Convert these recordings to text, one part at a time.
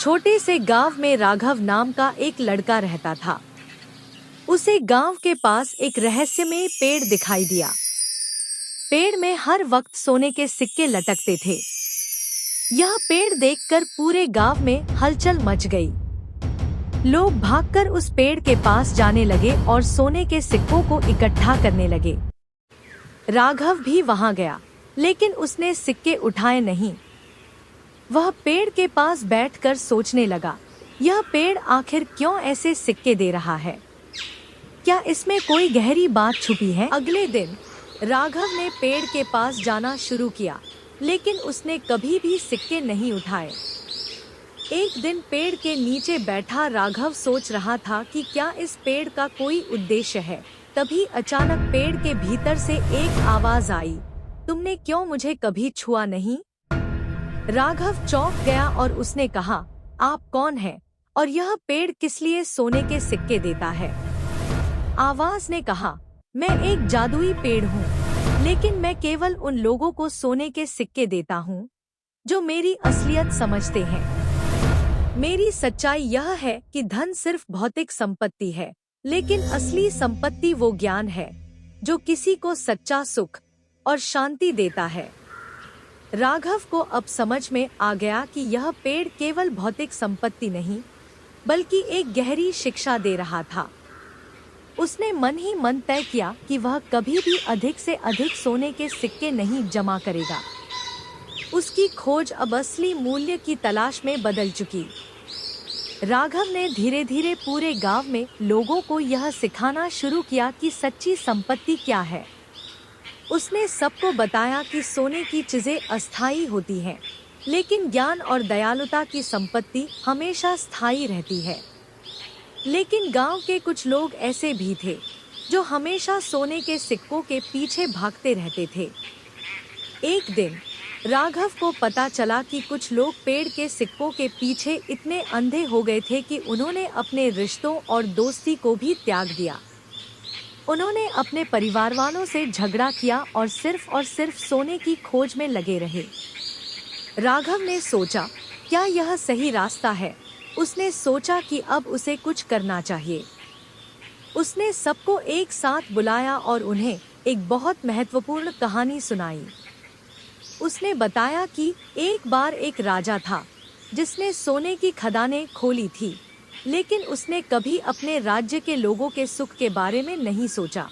छोटे से गांव में राघव नाम का एक लड़का रहता था। उसे गांव के पास एक रहस्यमय पेड़ दिखाई दिया। पेड़ में हर वक्त सोने के सिक्के लटकते थे। यह पेड़ देखकर पूरे गांव में हलचल मच गई। लोग भागकर उस पेड़ के पास जाने लगे और सोने के सिक्कों को इकट्ठा करने लगे। राघव भी वहां गया, लेकिन उसने सिक्के उठाए नहीं। वह पेड़ के पास बैठकर सोचने लगा, यह पेड़ आखिर क्यों ऐसे सिक्के दे रहा है? क्या इसमें कोई गहरी बात छुपी है? अगले दिन राघव ने पेड़ के पास जाना शुरू किया, लेकिन उसने कभी भी सिक्के नहीं उठाए। एक दिन पेड़ के नीचे बैठा राघव सोच रहा था कि क्या इस पेड़ का कोई उद्देश्य है। तभी अचानक पेड़ के भीतर से एक आवाज आई, तुमने क्यों मुझे कभी छुआ नहीं? राघव चौंक गया और उसने कहा, आप कौन हैं और यह पेड़ किस लिए सोने के सिक्के देता है? आवाज ने कहा, मैं एक जादुई पेड़ हूँ, लेकिन मैं केवल उन लोगों को सोने के सिक्के देता हूँ जो मेरी असलियत समझते हैं। मेरी सच्चाई यह है कि धन सिर्फ भौतिक संपत्ति है, लेकिन असली संपत्ति वो ज्ञान है जो किसी को सच्चा सुख और शांति देता है। राघव को अब समझ में आ गया कि यह पेड़ केवल भौतिक संपत्ति नहीं, बल्कि एक गहरी शिक्षा दे रहा था। उसने मन ही मन तय किया कि वह कभी भी अधिक से अधिक सोने के सिक्के नहीं जमा करेगा। उसकी खोज अब असली मूल्य की तलाश में बदल चुकी। राघव ने धीरे धीरे पूरे गांव में लोगों को यह सिखाना शुरू किया कि सच्ची संपत्ति क्या है। उसने सबको बताया कि सोने की चीजें अस्थायी होती हैं, लेकिन ज्ञान और दयालुता की संपत्ति हमेशा स्थायी रहती है। लेकिन गांव के कुछ लोग ऐसे भी थे जो हमेशा सोने के सिक्कों के पीछे भागते रहते थे। एक दिन राघव को पता चला कि कुछ लोग पेड़ के सिक्कों के पीछे इतने अंधे हो गए थे कि उन्होंने अपने रिश्तों और दोस्ती को भी त्याग दिया। उन्होंने अपने परिवार वालों से झगड़ा किया और सिर्फ सोने की खोज में लगे रहे। राघव ने सोचा, क्या यह सही रास्ता है? उसने सोचा कि अब उसे कुछ करना चाहिए। उसने सबको एक साथ बुलाया और उन्हें एक बहुत महत्वपूर्ण कहानी सुनाई। उसने बताया कि एक बार एक राजा था जिसने सोने की खदानें खोली थी, लेकिन उसने कभी अपने राज्य के लोगों के सुख के बारे में नहीं सोचा।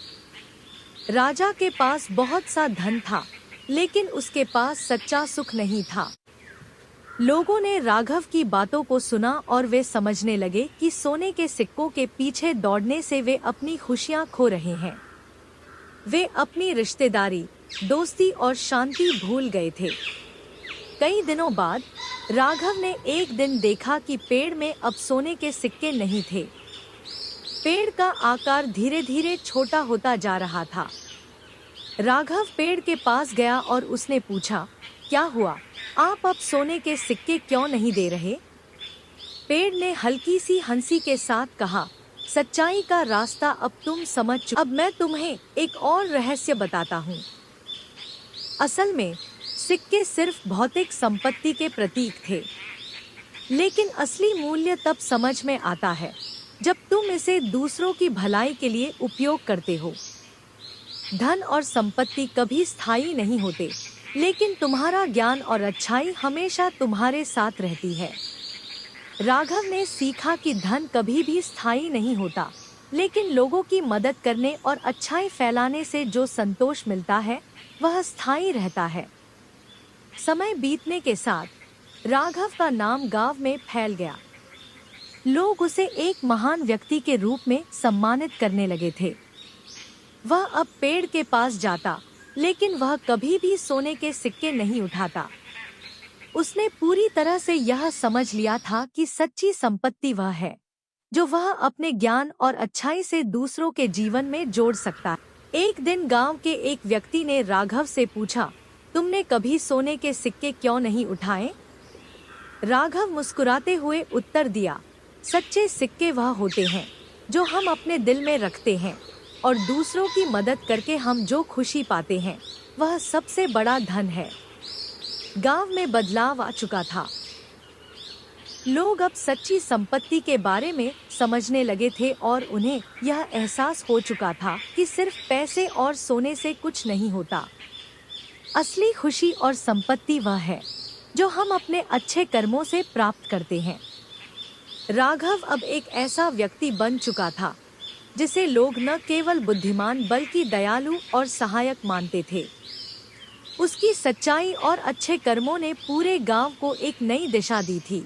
राजा के पास बहुत सा धन था, लेकिन उसके पास सच्चा सुख नहीं था। लोगों ने राघव की बातों को सुना और वे समझने लगे कि सोने के सिक्कों के पीछे दौड़ने से वे अपनी खुशियां खो रहे हैं। वे अपनी रिश्तेदारी, दोस्ती और शांति भूल गए थे। कई दिनों बाद राघव ने एक दिन देखा कि पेड़ में अब सोने के सिक्के नहीं थे। पेड़ का आकार धीरे धीरे छोटा होता जा रहा था। राघव पेड़ के पास गया और उसने पूछा, क्या हुआ? आप अब सोने के सिक्के क्यों नहीं दे रहे? पेड़ ने हल्की सी हंसी के साथ कहा, सच्चाई का रास्ता अब तुम समझ चुके। अब मैं तुम्हें एक और रहस्य बताता हूँ। असल में सिक्के सिर्फ भौतिक संपत्ति के प्रतीक थे, लेकिन असली मूल्य तब समझ में आता है जब तुम इसे दूसरों की भलाई के लिए उपयोग करते हो। धन और संपत्ति कभी स्थायी नहीं होते, लेकिन तुम्हारा ज्ञान और अच्छाई हमेशा तुम्हारे साथ रहती है। राघव ने सीखा कि धन कभी भी स्थायी नहीं होता, लेकिन लोगों की मदद करने और अच्छाई फैलाने से जो संतोष मिलता है वह स्थायी रहता है। समय बीतने के साथ राघव का नाम गांव में फैल गया। लोग उसे एक महान व्यक्ति के रूप में सम्मानित करने लगे थे। वह अब पेड़ के पास जाता, लेकिन वह कभी भी सोने के सिक्के नहीं उठाता। उसने पूरी तरह से यह समझ लिया था कि सच्ची संपत्ति वह है जो वह अपने ज्ञान और अच्छाई से दूसरों के जीवन में जोड़ सकता है। एक दिन गांव के एक व्यक्ति ने राघव से पूछा, तुमने कभी सोने के सिक्के क्यों नहीं उठाए? राघव मुस्कुराते हुए उत्तर दिया, सच्चे सिक्के वह होते हैं जो हम अपने दिल में रखते हैं, और दूसरों की मदद करके हम जो खुशी पाते हैं वह सबसे बड़ा धन है। गांव में बदलाव आ चुका था। लोग अब सच्ची संपत्ति के बारे में समझने लगे थे और उन्हें यह एहसास हो चुका था कि सिर्फ पैसे और सोने से कुछ नहीं होता। असली खुशी और संपत्ति वह है जो हम अपने अच्छे कर्मों से प्राप्त करते हैं। राघव अब एक ऐसा व्यक्ति बन चुका था जिसे लोग न केवल बुद्धिमान बल्कि दयालु और सहायक मानते थे। उसकी सच्चाई और अच्छे कर्मों ने पूरे गांव को एक नई दिशा दी थी।